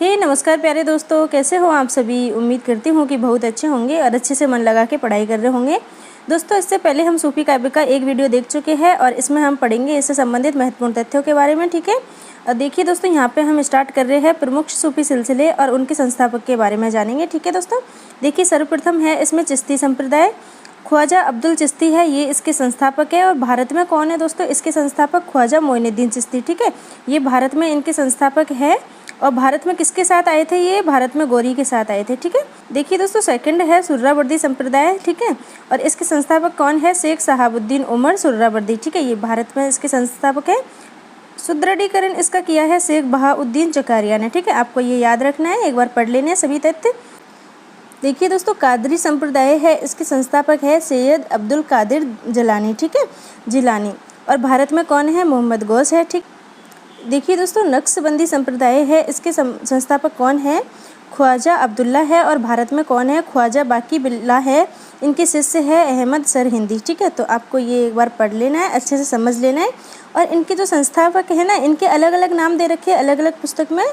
हे नमस्कार प्यारे दोस्तों, कैसे हो आप सभी। उम्मीद करती हूँ कि बहुत अच्छे होंगे और अच्छे से मन लगा के पढ़ाई कर रहे होंगे। दोस्तों, इससे पहले हम सूफी काव्य का एक वीडियो देख चुके हैं और इसमें हम पढ़ेंगे इससे संबंधित महत्वपूर्ण तथ्यों के बारे में। ठीक है, और देखिए दोस्तों, यहाँ पे हम स्टार्ट कर रहे हैं प्रमुख सूफी सिलसिले और उनके संस्थापक के बारे में जानेंगे। ठीक है दोस्तों, देखिए सर्वप्रथम है इसमें चिश्ती संप्रदाय। ख्वाजा अब्दुल चिश्ती है, ये इसके संस्थापक है। और भारत में कौन है दोस्तों इसके संस्थापक? ख्वाजा मोइनुद्दीन चिश्ती। ठीक है, ये भारत में इनके संस्थापक है। और भारत में किसके साथ आए थे? ये भारत में गौरी के साथ आए थे। ठीक है, देखिए दोस्तों, सेकंड है सुहरावर्दी संप्रदाय। ठीक है, और इसके संस्थापक कौन है? शेख शहाबुद्दीन उमर सुहरावर्दी। ठीक है, ये भारत में इसके संस्थापक है। सुदृढ़ीकरण इसका किया है शेख बहाउद्दीन जकारिया ने। ठीक है, आपको ये याद रखना है, एक बार पढ़ लेने हैं सभी तथ्य। देखिए दोस्तों, कादरी संप्रदाय है, इसके संस्थापक है सैयद अब्दुल कादिर जिलानी। ठीक है, जिलानी। और भारत में कौन है? मोहम्मद गौस है। ठीक, देखिए दोस्तों, नक्शबंदी संप्रदाय है, इसके संस्थापक कौन है? ख्वाजा अब्दुल्ला है। और भारत में कौन है? ख्वाजा बाकी बिल्ला है, इनके शिष्य है अहमद सरहिंदी। ठीक है, तो आपको ये एक बार पढ़ लेना है, अच्छे से समझ लेना है। और इनके जो संस्थापक है ना, इनके अलग अलग नाम दे रखे हैं अलग अलग पुस्तक में,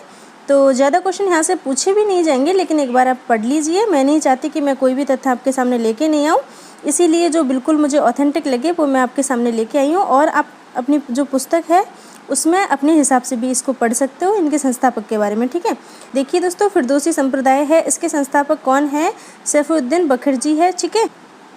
तो ज़्यादा क्वेश्चन यहाँ से पूछे भी नहीं जाएंगे, लेकिन एक बार आप पढ़ लीजिए। मैं नहीं चाहती कि मैं कोई भी तथ्य आपके सामने लेके नहीं आऊँ, इसीलिए जो बिल्कुल मुझे ऑथेंटिक लगे वो मैं आपके सामने लेके आई हूँ। और आप अपनी जो पुस्तक है उसमें अपने हिसाब से भी इसको पढ़ सकते हो, इनके संस्थापक के बारे में। ठीक है, देखिए दोस्तों, फिरदौसी संप्रदाय है, इसके संस्थापक कौन है? सैफुद्दीन बखरजी है। ठीक है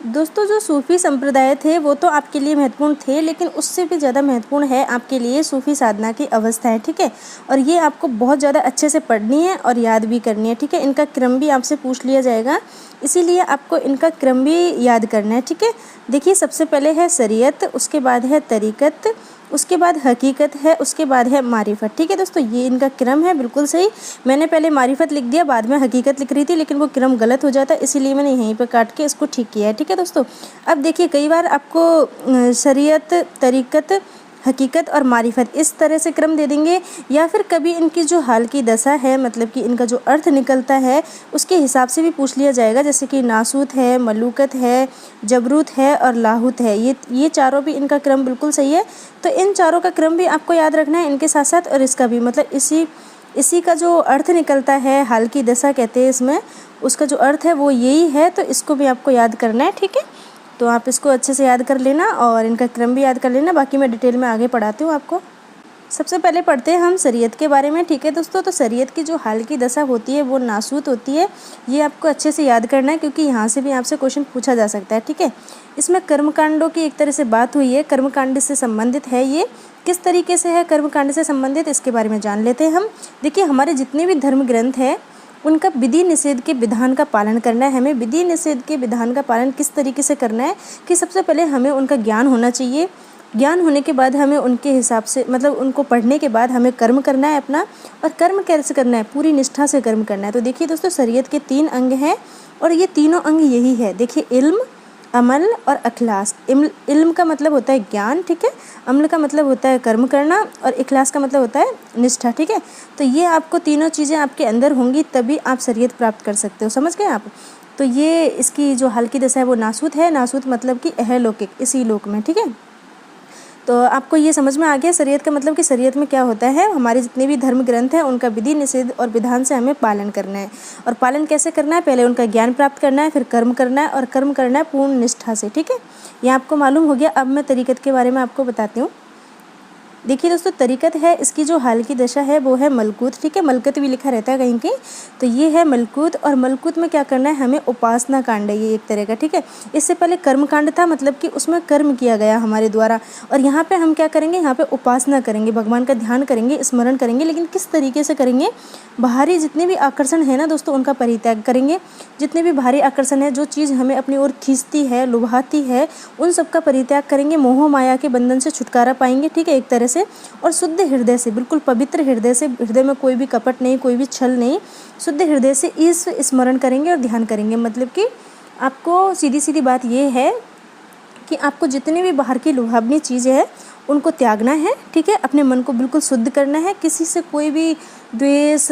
दोस्तों, जो सूफी संप्रदाय थे वो तो आपके लिए महत्वपूर्ण थे, लेकिन उससे भी ज़्यादा महत्वपूर्ण है आपके लिए सूफी साधना की अवस्था है। ठीक है, और ये आपको बहुत ज़्यादा अच्छे से पढ़नी है और याद भी करनी है। ठीक है, इनका क्रम भी आपसे पूछ लिया जाएगा, इसीलिए आपको इनका क्रम भी याद करना है। ठीक है, देखिए सबसे पहले है शरीयत, उसके बाद है तरीक़त, उसके बाद हकीकत है, उसके बाद है मारिफत। ठीक है दोस्तों, ये इनका क्रम है, बिल्कुल सही। मैंने पहले मारिफत लिख दिया, बाद में हकीकत लिख रही थी, लेकिन वो क्रम गलत हो जाता, इसीलिए मैंने यहीं पर काट के इसको ठीक किया है। ठीक है दोस्तों, अब देखिए कई बार आपको शरीयत, तरीक़त, हकीकत और मारिफत इस तरह से क्रम दे देंगे, या फिर कभी इनकी जो हाल की दशा है, मतलब कि इनका जो अर्थ निकलता है उसके हिसाब से भी पूछ लिया जाएगा। जैसे कि नासूत है, मलूकत है, जबरूत है और लाहूत है, ये चारों भी इनका क्रम बिल्कुल सही है। तो इन चारों का क्रम भी आपको याद रखना है इनके साथ साथ, और इसका भी, मतलब इसी का जो अर्थ निकलता है, हाल की दशा कहते हैं इसमें, उसका जो अर्थ है वो यही है, तो इसको भी आपको याद करना है। ठीक है, तो आप इसको अच्छे से याद कर लेना और इनका क्रम भी याद कर लेना, बाकी मैं डिटेल में आगे पढ़ाती हूँ आपको। सबसे पहले पढ़ते हैं हम शरीयत के बारे में। ठीक है दोस्तों, तो शरीयत की जो हाल की दशा होती है वो नासूत होती है, ये आपको अच्छे से याद करना है, क्योंकि यहाँ से भी आपसे क्वेश्चन पूछा जा सकता है। ठीक है, इसमें कर्मकांडों की एक तरह से बात हुई है, कर्मकांड से संबंधित है। ये किस तरीके से है कर्मकांड से संबंधित, इसके बारे में जान लेते हैं हम। देखिए, हमारे जितने भी धर्म ग्रंथ हैं उनका विधि निषेध के विधान का पालन करना है। हमें विधि निषेध के विधान का पालन किस तरीके से करना है कि सबसे पहले हमें उनका ज्ञान होना चाहिए। ज्ञान होने के बाद हमें उनके हिसाब से, मतलब उनको पढ़ने के बाद हमें कर्म करना है अपना। और कर्म कैसे करना है? पूरी निष्ठा से कर्म करना है। तो देखिए दोस्तों, शरीयत के 3 अंग हैं और ये तीनों अंग यही है। देखिए, इल्म, अमल और अखलास। इल्म का मतलब होता है ज्ञान, ठीक है, अमल का मतलब होता है कर्म करना, और इखलास का मतलब होता है निष्ठा। ठीक है, तो ये आपको तीनों चीज़ें आपके अंदर होंगी तभी आप शरीयत प्राप्त कर सकते हो। समझ गए आप? तो ये इसकी जो हाल की दशा है वो नासूत है। नासूत मतलब कि अहलौकिक, इसी लोक में। ठीक है, तो आपको ये समझ में आ गया शरीयत का मतलब कि शरीयत में क्या होता है। हमारे जितने भी धर्म ग्रंथ हैं उनका विधि निषेध और विधान से हमें पालन करना है। और पालन कैसे करना है? पहले उनका ज्ञान प्राप्त करना है, फिर कर्म करना है, और कर्म करना है पूर्ण निष्ठा से। ठीक है, ये आपको मालूम हो गया। अब मैं तरीक़त के बारे में आपको बताती हूँ। देखिए दोस्तों, तरीक़त है, इसकी जो हाल की दशा है वो है मलकूत। ठीक है, मलकत भी लिखा रहता है कहीं कहीं, तो ये है मलकूत। और मलकूत में क्या करना है? हमें उपासना कांड है ये एक तरह का। ठीक है, इससे पहले कर्म कांड था, मतलब कि उसमें कर्म किया गया हमारे द्वारा, और यहाँ पे हम क्या करेंगे? यहाँ पे उपासना करेंगे, भगवान का ध्यान करेंगे, स्मरण करेंगे। लेकिन किस तरीके से करेंगे? बाहरी जितने भी आकर्षण है ना दोस्तों, उनका परित्याग करेंगे। जितने भी बाहरी आकर्षण है, जो चीज़ हमें अपनी ओर खींचती है, लुभाती है, उन सब का परित्याग करेंगे। मोह माया के बंधन से छुटकारा पाएंगे। ठीक है, एक तरह से, और शुद्ध हृदय से, बिल्कुल पवित्र हृदय से, हृदय में कोई भी कपट नहीं, कोई भी छल नहीं, शुद्ध हृदय से इस स्मरण करेंगे और ध्यान करेंगे। मतलब कि आपको सीधी सीधी बात ये है कि आपको जितनी भी बाहर की लुभावनी चीज़ें हैं उनको त्यागना है। ठीक है, अपने मन को बिल्कुल शुद्ध करना है। किसी से कोई भी द्वेष,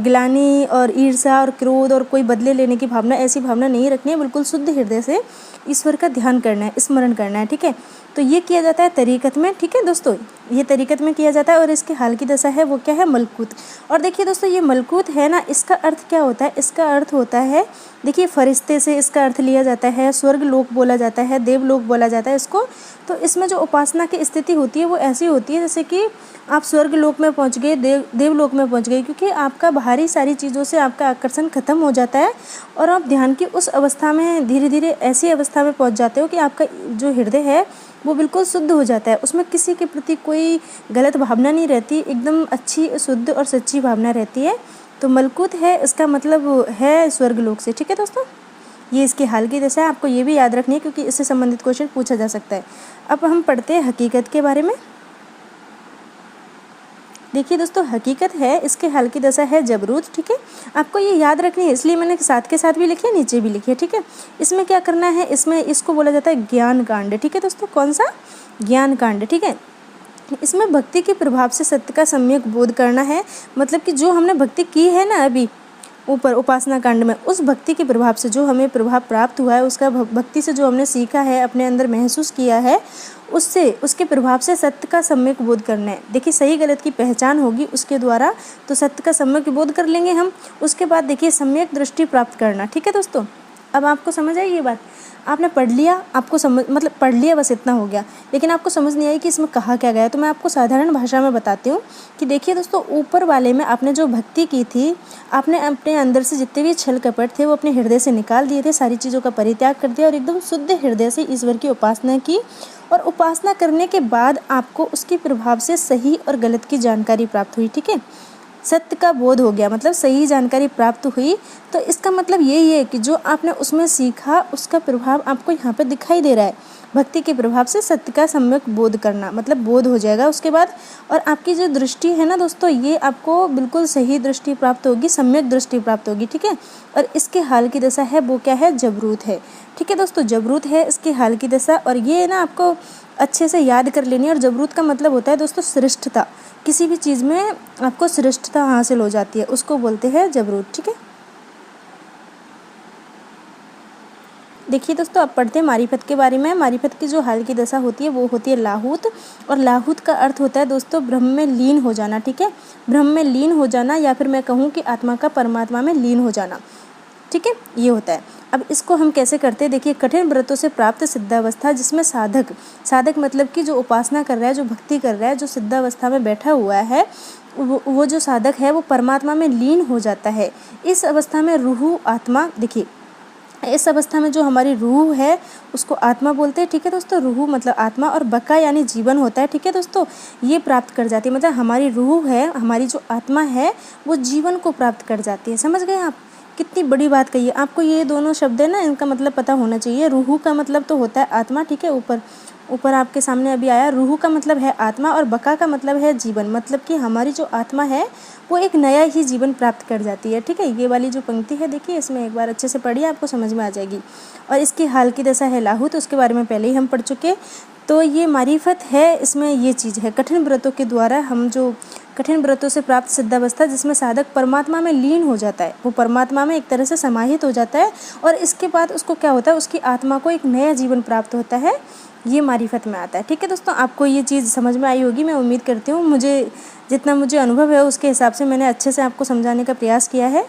ग्लानि और ईर्ष्या और क्रोध और कोई बदले लेने की भावना, ऐसी भावना नहीं रखनी है। बिल्कुल शुद्ध हृदय से ईश्वर का ध्यान करना है, स्मरण करना है, ठीक है। तो ये किया जाता है तरीकत में, ठीक है दोस्तों, ये तरीकत में किया जाता है। और इसके हाल की दशा है वो क्या है, मलकूत। और देखिए दोस्तों, ये मलकूत है ना, इसका अर्थ क्या होता है, इसका अर्थ होता है, देखिए फरिश्ते से इसका अर्थ लिया जाता है, स्वर्ग लोक बोला जाता है, देवलोक बोला जाता है इसको। तो इसमें जो उपासना की स्थिति होती है वो ऐसी होती है जैसे कि आप स्वर्ग लोक में पहुंच गए, देवलोक में पहुंच गए, क्योंकि आपका बाहरी सारी चीज़ों से आपका आकर्षण खत्म हो जाता है और आप ध्यान की उस अवस्था में धीरे धीरे ऐसी अवस्था में पहुंच जाते हो कि आपका जो हृदय है वो बिल्कुल शुद्ध हो जाता है। उसमें किसी के प्रति कोई गलत भावना नहीं रहती, एकदम अच्छी, शुद्ध और सच्ची भावना रहती है। तो मलकूत है, इसका मतलब है स्वर्ग लोक से, ठीक है दोस्तों। ये इसकी हाल की दशा है, आपको ये भी याद रखनी है क्योंकि इससे संबंधित क्वेश्चन पूछा जा सकता है। अब हम पढ़ते हैं हकीकत के बारे में। देखिए दोस्तों, हकीकत है, इसके हाल की दशा है जबरूत, ठीक है। आपको ये याद रखनी है, इसलिए मैंने साथ के साथ भी लिखी है, नीचे भी लिखी है, ठीक है। इसमें क्या करना है, इसमें इसको बोला जाता है ज्ञान कांड, ठीक है दोस्तों। कौन सा, ज्ञान कांड, ठीक है। इसमें भक्ति के प्रभाव से सत्य का सम्यक बोध करना है, मतलब कि जो हमने भक्ति की है ना अभी ऊपर उपासना कांड में, उस भक्ति के प्रभाव से जो हमें प्रभाव प्राप्त हुआ है, उसका भक्ति से जो हमने सीखा है, अपने अंदर महसूस किया है, उससे, उसके प्रभाव से सत्य का सम्यक बोध करना है। देखिए सही गलत की पहचान होगी उसके द्वारा, तो सत्य का सम्यक बोध कर लेंगे हम। उसके बाद देखिए सम्यक दृष्टि प्राप्त करना, ठीक है दोस्तों। अब आपको समझ आई ये बात, आपने पढ़ लिया, आपको समझ, मतलब पढ़ लिया बस इतना हो गया, लेकिन आपको समझ नहीं आई कि इसमें कहा क्या गया। तो मैं आपको साधारण भाषा में बताती हूँ कि देखिए दोस्तों, ऊपर वाले में आपने जो भक्ति की थी, आपने अपने अंदर से जितने भी छल कपट थे वो अपने हृदय से निकाल दिए थे, सारी चीज़ों का परित्याग कर दिया और एकदम शुद्ध हृदय से ईश्वर की उपासना की। और उपासना करने के बाद आपको उसके प्रभाव से सही और गलत की जानकारी प्राप्त हुई, ठीक है। सत्य का बोध हो गया, मतलब सही जानकारी प्राप्त हुई। तो इसका मतलब यही है कि जो आपने उसमें सीखा उसका प्रभाव आपको यहाँ पे दिखाई दे रहा है। भक्ति के प्रभाव से सत्य का सम्यक बोध करना, मतलब बोध हो जाएगा उसके बाद। और आपकी जो दृष्टि है ना दोस्तों, ये आपको बिल्कुल सही दृष्टि प्राप्त होगी, सम्यक दृष्टि प्राप्त होगी, ठीक है। और इसके हाल की दशा है वो क्या है, जबरूत है, ठीक है दोस्तों। जबरूत है इसके हाल की दशा, और ये ना आपको अच्छे से याद कर लेनी है। और जबरूत का मतलब होता है दोस्तों श्रेष्ठता, किसी भी चीज़ में आपको श्रेष्ठता हासिल हो जाती है, उसको बोलते हैं जबरूत, ठीक है। देखिए दोस्तों, अब पढ़ते हैं मारिफत के बारे में। मारिफत की जो हाल की दशा होती है वो होती है लाहूत। और लाहूत का अर्थ होता है दोस्तों ब्रह्म में लीन हो जाना, ठीक है। ब्रह्म में लीन हो जाना, या फिर मैं कहूँ कि आत्मा का परमात्मा में लीन हो जाना, ठीक है, ये होता है। अब इसको हम कैसे करते हैं, देखिए कठिन व्रतों से प्राप्त सिद्धावस्था, जिसमें साधक मतलब कि जो उपासना कर रहा है, जो भक्ति कर रहा है, जो सिद्धावस्था में बैठा हुआ है, वो जो साधक है वो परमात्मा में लीन हो जाता है। इस अवस्था में रूह आत्मा, देखिए इस अवस्था में जो हमारी रूह है उसको आत्मा बोलते हैं, ठीक है दोस्तों। रूह मतलब आत्मा, और बका यानी जीवन होता है, ठीक है दोस्तों। ये प्राप्त कर जाती है, मतलब हमारी रूह है, हमारी जो आत्मा है वो जीवन को प्राप्त कर जाती है। समझ गए आप, कितनी बड़ी बात कही है। आपको ये दोनों शब्द है ना, इनका मतलब पता होना चाहिए। रूह का मतलब तो होता है आत्मा, ठीक है, ऊपर आपके सामने अभी आया। रूह का मतलब है आत्मा और बका का मतलब है जीवन, मतलब कि हमारी जो आत्मा है वो एक नया ही जीवन प्राप्त कर जाती है, ठीक है। ये वाली जो पंक्ति है देखिए, इसमें एक बार अच्छे से पढ़िए, आपको समझ में आ जाएगी। और इसकी हाल की दशा है लाहूत, उसके बारे में पहले ही हम पढ़ चुके। तो ये मारिफत है, इसमें ये चीज़ है, कठिन व्रतों के द्वारा हम जो कठिन व्रतों से प्राप्त सिद्धावस्था, जिसमें साधक परमात्मा में लीन हो जाता है, वो परमात्मा में एक तरह से समाहित हो जाता है। और इसके बाद उसको क्या होता है, उसकी आत्मा को एक नया जीवन प्राप्त होता है, ये मारिफत में आता है, ठीक है दोस्तों। आपको ये चीज़ समझ में आई होगी, मैं उम्मीद करती हूँ। जितना मुझे अनुभव है उसके हिसाब से मैंने अच्छे से आपको समझाने का प्रयास किया है।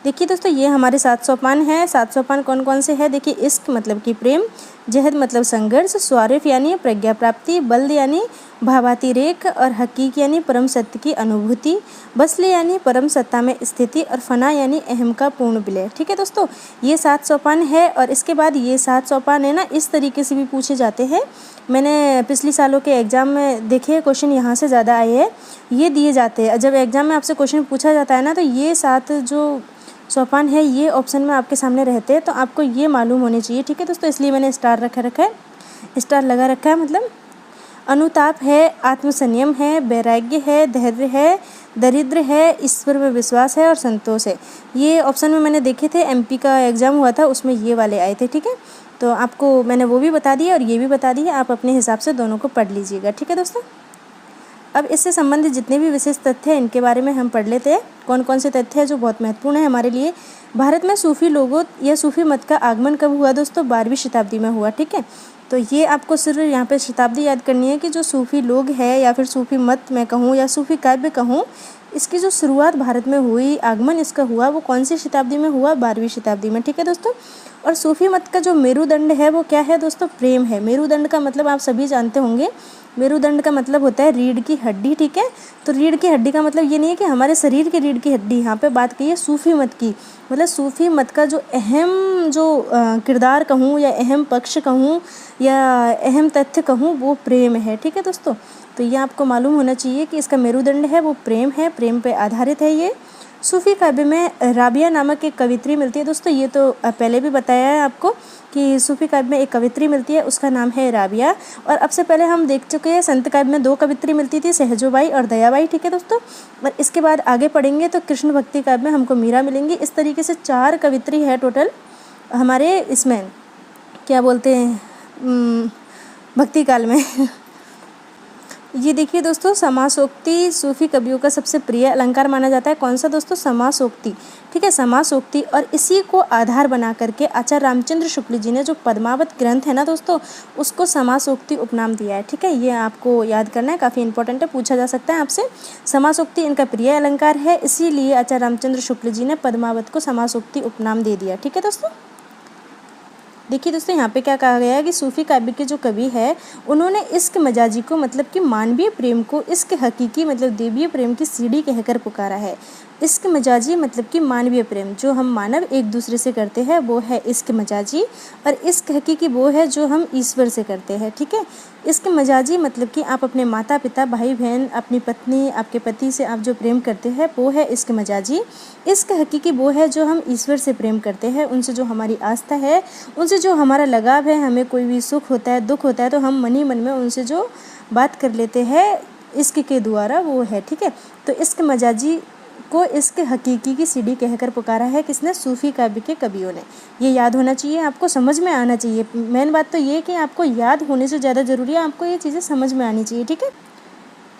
देखिए दोस्तों, ये हमारे 7 सोपान हैं। 7 सोपान कौन कौन से हैं, देखिए इश्क मतलब कि प्रेम, जहद मतलब संघर्ष, स्वारिफ यानी प्रज्ञा प्राप्ति, बल्द यानी भावातिरेक, और हकीक यानी परम सत्य की अनुभूति, बसले यानी परम सत्ता में स्थिति, और फना यानी अहम का पूर्ण विलय, ठीक है दोस्तों। ये 7 सोपान है। और इसके बाद ये 7 सोपान है ना, इस तरीके से भी पूछे जाते हैं। मैंने पिछले सालों के एग्ज़ाम में देखे क्वेश्चन यहाँ से ज़्यादा आए हैं, ये दिए जाते हैं। जब एग्ज़ाम में आपसे क्वेश्चन पूछा जाता है ना, तो ये 7 जो सोपान है ये ऑप्शन में आपके सामने रहते हैं, तो आपको ये मालूम होने चाहिए, ठीक है दोस्तों। इसलिए मैंने स्टार रखा है, स्टार लगा रखा है। मतलब अनुताप है, आत्मसंयम है, वैराग्य है, धैर्य है, दरिद्र है, ईश्वर में विश्वास है, और संतोष है। ये ऑप्शन में मैंने देखे थे, MP का एग्ज़ाम हुआ था उसमें ये वाले आए थे, ठीक है। तो आपको मैंने वो भी बता दिया और ये भी बता दिया, आप अपने हिसाब से दोनों को पढ़ लीजिएगा, ठीक है दोस्तों। अब इससे संबंधित जितने भी विशेष तथ्य हैं इनके बारे में हम पढ़ लेते हैं। कौन कौन से तथ्य हैं जो बहुत महत्वपूर्ण है हमारे लिए। भारत में सूफी लोगों या सूफी मत का आगमन कब हुआ दोस्तों? 12वीं शताब्दी में हुआ। ठीक है, तो ये आपको सिर्फ यहाँ पे शताब्दी याद करनी है कि जो सूफी लोग हैं या फिर सूफी मत मैं कहूँ या सूफी काव्य कहूँ, इसकी जो शुरुआत भारत में हुई, आगमन इसका हुआ, वो कौन सी शताब्दी में हुआ? 12वीं शताब्दी में। ठीक है दोस्तों, और सूफी मत का जो मेरुदंड है वो क्या है दोस्तों? प्रेम है। मेरुदंड का मतलब आप सभी जानते होंगे, मेरुदंड का मतलब होता है रीढ़ की हड्डी। ठीक है, तो रीढ़ की हड्डी का मतलब ये नहीं है कि हमारे शरीर की रीढ़ की हड्डी, यहाँ पे बात की है सूफी मत की। मतलब सूफी मत का जो अहम जो किरदार कहूँ या अहम पक्ष कहूँ या अहम तथ्य कहूँ, वो प्रेम है। ठीक है दोस्तों, तो ये आपको मालूम होना चाहिए कि इसका मेरुदंड है वो प्रेम है, प्रेम पे आधारित है ये। सूफी काव्य में राबिया नामक एक कवित्री मिलती है दोस्तों, ये तो पहले भी बताया है आपको कि सूफी काव्य में एक कवित्री मिलती है, उसका नाम है राबिया। और अब से पहले हम देख चुके हैं संत काव्य में 2 कवित्री मिलती थी, सहजोबाई और दयाबाई। ठीक है दोस्तों, और इसके बाद आगे पढ़ेंगे तो कृष्ण भक्ति काव्य में हमको मीरा मिलेंगी। इस तरीके से 4 कवित्री है टोटल हमारे इसमें, क्या बोलते हैं, भक्ति काल में। ये देखिए दोस्तों, समासोक्ति सूफी कवियों का सबसे प्रिय अलंकार माना जाता है। कौन सा दोस्तों? समासोक्ति। ठीक है, समासोक्ति, और इसी को आधार बना करके आचार्य रामचंद्र शुक्ल जी ने जो पद्मावत ग्रंथ है ना दोस्तों, उसको समासोक्ति उपनाम दिया है। ठीक है, ये आपको याद करना है, काफ़ी इंपॉर्टेंट है, पूछा जा सकता है आपसे। समासोक्ति इनका प्रिय अलंकार है, इसीलिए आचार्य रामचंद्र शुक्ल जी ने पद्मावत को समासोक्ति उपनाम दे दिया। ठीक है दोस्तों, देखिए दोस्तों, यहाँ पे क्या कहा गया है कि सूफी काव्य के जो कवि है उन्होंने इश्क मजाजी को मतलब कि मानवीय प्रेम को इश्क हकीकी मतलब देवीय प्रेम की सीढ़ी कहकर पुकारा है। इश्क मजाजी मतलब कि मानवीय प्रेम जो हम मानव एक दूसरे से करते हैं वो है इश्क मजाजी, और इश्क हकीकी वो है जो हम ईश्वर से करते हैं। ठीक है, इश्क मजाजी मतलब कि आप अपने माता पिता, भाई बहन, अपनी पत्नी, आपके पति से आप जो प्रेम करते हैं वो है इश्क मजाजी। इश्क हकीकी वो है जो हम ईश्वर से प्रेम करते हैं, उनसे जो हमारी आस्था है, उनसे जो हमारा लगाव है, हमें कोई भी सुख होता है, दुख होता है तो हम मन ही मन में उनसे जो बात कर लेते हैं इश्क के द्वारा, वो है। ठीक है, तो इश्क मजाजी को इश्क हकीकी की सीढ़ी कहकर पुकारा है किसने? सूफी काव्य के कवियों ने। ये याद होना चाहिए, आपको समझ में आना चाहिए। मेन बात तो ये कि आपको याद होने से ज़्यादा ज़रूरी है आपको ये चीज़ें समझ में आनी चाहिए। ठीक है,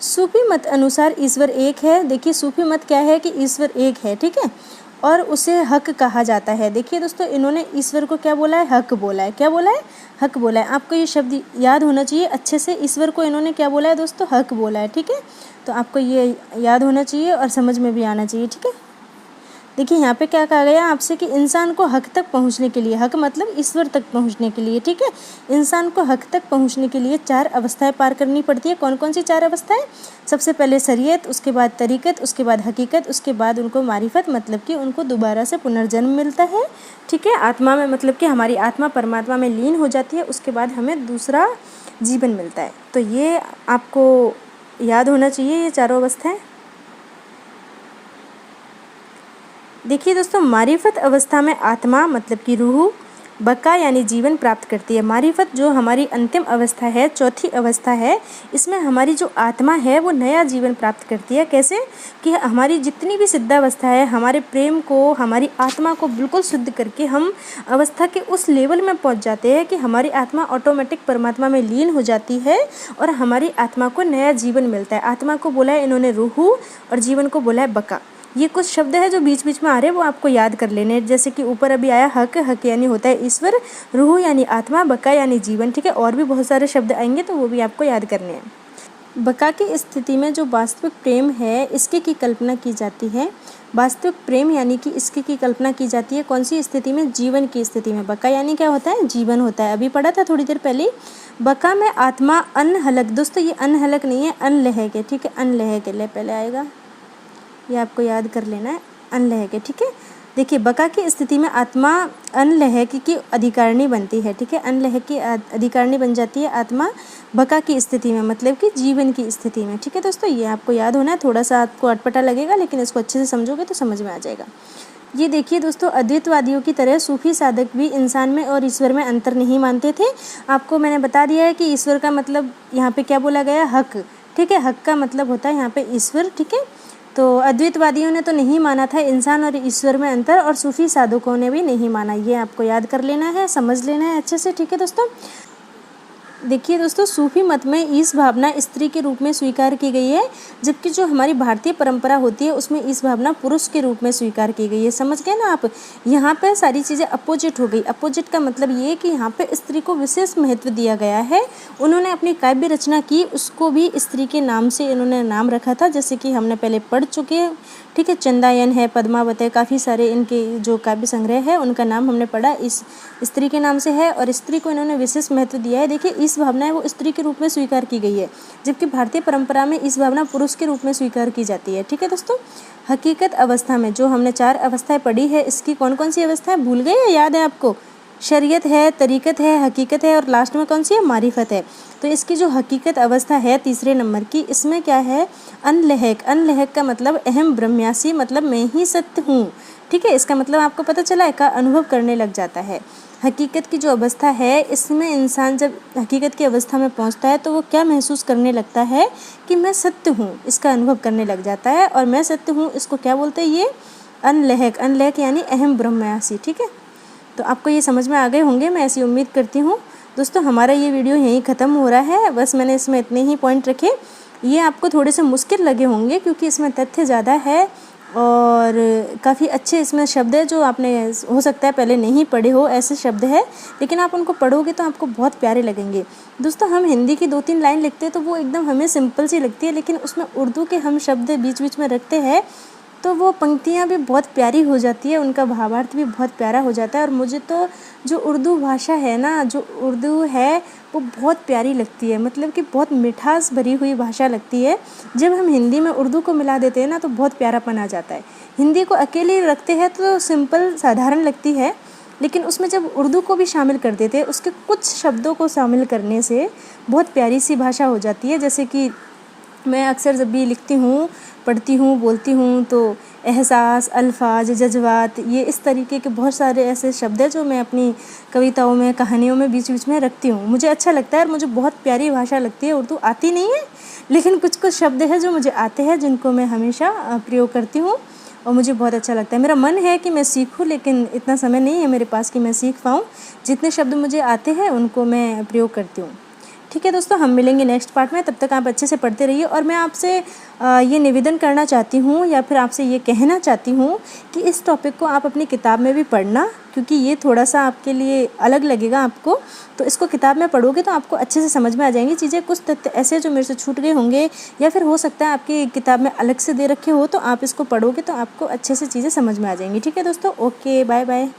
सूफी मत अनुसार ईश्वर एक है। देखिए सूफी मत क्या है कि ईश्वर एक है। ठीक है, और उसे हक कहा जाता है। देखिए दोस्तों, इन्होंने ईश्वर को क्या बोला है? हक बोला है। क्या बोला है? हक बोला है। आपको ये शब्द याद होना चाहिए अच्छे से। ईश्वर को इन्होंने क्या बोला है दोस्तों? हक बोला है। ठीक है, तो आपको ये याद होना चाहिए और समझ में भी आना चाहिए। ठीक है, देखिए यहाँ पे क्या कहा गया आपसे कि इंसान को हक तक पहुँचने के लिए, हक मतलब ईश्वर तक पहुँचने के लिए, ठीक है, इंसान को हक तक पहुँचने के लिए 4 अवस्थाएं पार करनी पड़ती है। कौन कौन सी 4 अवस्थाएं? सबसे पहले शरीयत, उसके बाद तरीक़त, उसके बाद हकीकत, उसके बाद उनको मारिफत मतलब कि उनको दोबारा से पुनर्जन्म मिलता है। ठीक है, आत्मा में मतलब कि हमारी आत्मा परमात्मा में लीन हो जाती है, उसके बाद हमें दूसरा जीवन मिलता है। तो ये आपको याद होना चाहिए ये 4 अवस्थाएँ। देखिए दोस्तों, मारिफत अवस्था में आत्मा मतलब कि रूह बका यानी जीवन प्राप्त करती है। मारिफत जो हमारी अंतिम अवस्था है, चौथी अवस्था है, इसमें हमारी जो आत्मा है वो नया जीवन प्राप्त करती है। कैसे? कि हमारी जितनी भी सिद्धावस्था है, हमारे प्रेम को, हमारी आत्मा को बिल्कुल शुद्ध करके हम अवस्था के उस लेवल में पहुंच जाते हैं कि हमारी आत्मा ऑटोमेटिक परमात्मा में लीन हो जाती है और हमारी आत्मा को नया जीवन मिलता है। आत्मा को बोला है इन्होंने रूह और जीवन को बोला है बका। ये कुछ शब्द है जो बीच बीच में आ रहे हैं, वो आपको याद कर लेने। जैसे कि ऊपर अभी आया हक, हक यानी होता है ईश्वर, रूह यानी आत्मा, बका यानी जीवन। ठीक है, और भी बहुत सारे शब्द आएंगे तो वो भी आपको याद करने हैं। बका की स्थिति में जो वास्तविक प्रेम है इसके की कल्पना की जाती है। वास्तविक प्रेम यानी कि इसके की कल्पना की जाती है कौन सी स्थिति में? जीवन की स्थिति में। बका यानी क्या होता है? जीवन होता है। अभी पढ़ा था थोड़ी देर पहले। बका में आत्मा अनहलक, दोस्तों ये अनहलक नहीं है, अनलहक है। ठीक है, अनलहक है, ले पहले आएगा, ये आपको याद कर लेना है, अनलहक है। ठीक है, देखिए बका की स्थिति में आत्मा अनलहक की अधिकारिणी बनती है। ठीक है, अनलहक की अधिकारिणी बन जाती है आत्मा बका की स्थिति में, मतलब कि जीवन की स्थिति में। ठीक है दोस्तों, ये आपको याद होना है। थोड़ा सा आपको अटपटा लगेगा लेकिन इसको अच्छे से समझोगे तो समझ में आ जाएगा। ये देखिए दोस्तों, अद्वैतवादियों की तरह सूफी साधक भी इंसान में और ईश्वर में अंतर नहीं मानते थे। आपको मैंने बता दिया है कि ईश्वर का मतलब यहाँ पे क्या बोला गया? हक। ठीक है, हक का मतलब होता है यहाँ पे ईश्वर। ठीक है, तो अद्वैतवादियों ने तो नहीं माना था इंसान और ईश्वर में अंतर, और सूफी साधकों ने भी नहीं माना। ये आपको याद कर लेना है, समझ लेना है अच्छे से। ठीक है दोस्तों, देखिए दोस्तों, सूफी मत में ईश भावना स्त्री के रूप में स्वीकार की गई है, जबकि जो हमारी भारतीय परंपरा होती है उसमें ईश भावना पुरुष के रूप में स्वीकार की गई है। समझ गए ना आप? यहाँ पे सारी चीज़ें अपोजिट हो गई। अपोजिट का मतलब ये कि यहाँ पे स्त्री को विशेष महत्व दिया गया है। उन्होंने अपनी काव्य रचना की, उसको भी स्त्री के नाम से इन्होंने नाम रखा था, जैसे कि हमने पहले पढ़ चुके हैं। ठीक है, चंदायन है, पद्मावत है, काफ़ी सारे इनके जो काव्य संग्रह है उनका नाम हमने पढ़ा इस स्त्री के नाम से है, और स्त्री को इन्होंने विशेष महत्व दिया है। देखिए, इस भावना है वो स्त्री के रूप में स्वीकार की गई है, जबकि भारतीय परंपरा में इस भावना पुरुष के रूप में स्वीकार की जाती है। ठीक है दोस्तों, हकीकत अवस्था में जो हमने 4 अवस्थाएं पढ़ी है, इसकी कौन कौन सी अवस्था है भूल गए या याद है आपको? शरीयत है, तरीक़त है, हकीकत है, और लास्ट में कौन सी है? मारिफत है। तो इसकी जो हकीकत अवस्था है तीसरे नंबर की, इसमें क्या है? अनलहक। अनलहक का मतलब अहम ब्रह्म्यासी, मतलब मैं ही सत्य हूँ। ठीक है, इसका मतलब आपको पता चला है, का अनुभव करने लग जाता है। हकीकत की जो अवस्था है, इसमें इंसान जब हकीकत की अवस्था में पहुंचता है तो वो क्या महसूस करने लगता है कि मैं सत्य हूँ, इसका अनुभव करने लग जाता है। और मैं सत्य हूँ, इसको क्या बोलते हैं? ये अनलहक। अनलहक यानी अहम ब्रह्म्यासी। ठीक है, तो आपको ये समझ में आ गए होंगे, मैं ऐसी उम्मीद करती हूँ। दोस्तों, हमारा ये वीडियो यहीं ख़त्म हो रहा है। बस मैंने इसमें इतने ही पॉइंट रखे। ये आपको थोड़े से मुश्किल लगे होंगे क्योंकि इसमें तथ्य ज़्यादा है और काफ़ी अच्छे इसमें शब्द है जो आपने हो सकता है पहले नहीं पढ़े हो, ऐसे शब्द है, लेकिन आप उनको पढ़ोगे तो आपको बहुत प्यारे लगेंगे। दोस्तों, हम हिंदी की 2-3 लाइन लिखते हैं तो वो एकदम हमें सिंपल सी लगती है, लेकिन उसमें उर्दू के हम शब्द बीच बीच में रखते हैं तो वो पंक्तियाँ भी बहुत प्यारी हो जाती है, उनका भावार्थ भी बहुत प्यारा हो जाता है। और मुझे तो जो उर्दू भाषा है ना, जो उर्दू है वो बहुत प्यारी लगती है, मतलब कि बहुत मिठास भरी हुई भाषा लगती है। जब हम हिंदी में उर्दू को मिला देते हैं ना तो बहुत प्यारापन आ जाता है। हिंदी को अकेले रखते हैं तो सिंपल साधारण लगती है, लेकिन उसमें जब उर्दू को भी शामिल कर देते हैं, उसके कुछ शब्दों को शामिल करने से बहुत प्यारी सी भाषा हो जाती है। जैसे कि मैं अक्सर जब भी लिखती हूँ, पढ़ती हूँ, बोलती हूँ तो एहसास, अल्फाज, जज्बात, ये इस तरीके के बहुत सारे ऐसे शब्द हैं जो मैं अपनी कविताओं में, कहानियों में बीच बीच में रखती हूँ। मुझे अच्छा लगता है और मुझे बहुत प्यारी भाषा लगती है। उर्दू आती नहीं है, लेकिन कुछ कुछ शब्द हैं जो मुझे आते हैं, जिनको मैं हमेशा प्रयोग करती हूँ और मुझे बहुत अच्छा लगता है। मेरा मन है कि मैं सीखूँ, लेकिन इतना समय नहीं है मेरे पास कि मैं सीख पाऊँ। जितने शब्द मुझे आते हैं उनको मैं प्रयोग करती हूँ। ठीक है दोस्तों, हम मिलेंगे नेक्स्ट पार्ट में। तब तक आप अच्छे से पढ़ते रहिए। और मैं आपसे ये निवेदन करना चाहती हूँ या फिर आपसे ये कहना चाहती हूँ कि इस टॉपिक को आप अपनी किताब में भी पढ़ना, क्योंकि ये थोड़ा सा आपके लिए अलग लगेगा आपको। तो इसको किताब में पढ़ोगे तो आपको अच्छे से समझ में आ जाएंगी चीज़ें। कुछ तथ्य ऐसे जो मेरे से छूट गए होंगे या फिर हो सकता है आपकी किताब में अलग से दे रखे हो, तो आप इसको पढ़ोगे तो आपको अच्छे से चीज़ें समझ में आ जाएंगी। ठीक है दोस्तों, ओके, बाय बाय।